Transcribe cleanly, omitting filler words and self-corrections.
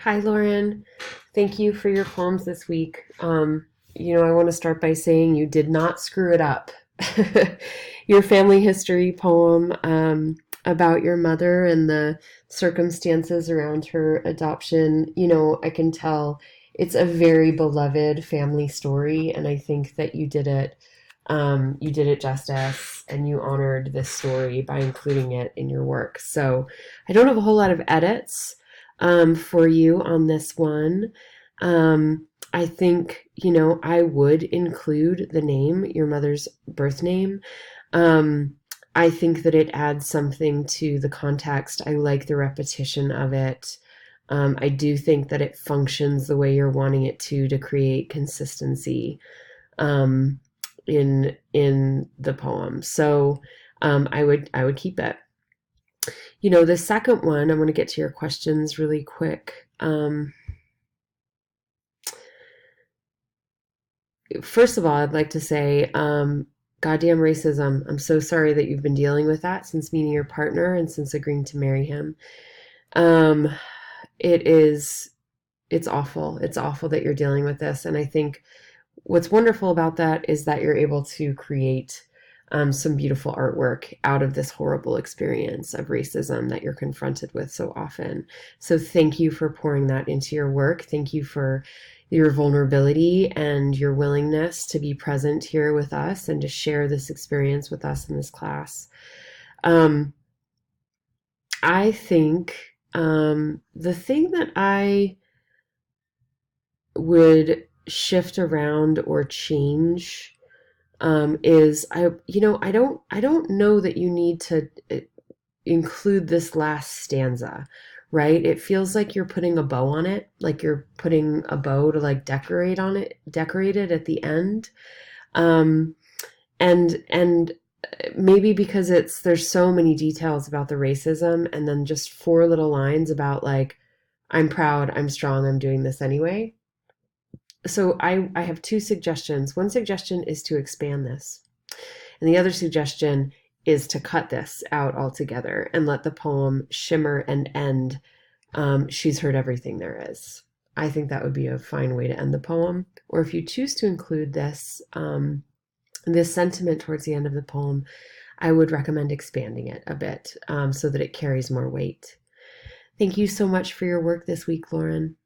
Hi, Lauren. Thank you for your poems this week. I want to start by saying you did not screw it up. Your family history poem about your mother and the circumstances around her adoption, I can tell it's a very beloved family story, and I think that you did it justice, and you honored this story by including it in your work. So I don't have a whole lot of edits for you on this one. I think, I would include the name, your mother's birth name. I think that it adds something to the context. I like the repetition of it. I do think that it functions the way you're wanting it to create consistency um, in the poem. So I would keep it. The second one, I want to get to your questions really quick. First of all, I'd like to say, goddamn racism. I'm so sorry that you've been dealing with that since meeting your partner and since agreeing to marry him. Um, it is, it's awful. It's awful that you're dealing with this. And I think what's wonderful about that is that you're able to create some beautiful artwork out of this horrible experience of racism that you're confronted with so often. So thank you for pouring that into your work. Thank you for your vulnerability and your willingness to be present here with us and to share this experience with us in this class. Um, I think the thing that I would shift around or change is I don't know that you need to include this last stanza, right? It feels like you're putting a bow on it, like you're putting a bow to like decorate it at the end. Um, and maybe because there's so many details about the racism and then just four little lines about like I'm proud, I'm strong, I'm doing this anyway. So I have two suggestions. One suggestion is to expand this, and the other suggestion is to cut this out altogether and let the poem shimmer and end. She's heard everything there is. I think that would be a fine way to end the poem. Or if you choose to include this sentiment towards the end of the poem, I would recommend expanding it a bit so that it carries more weight. Thank you so much for your work this week, Lauren.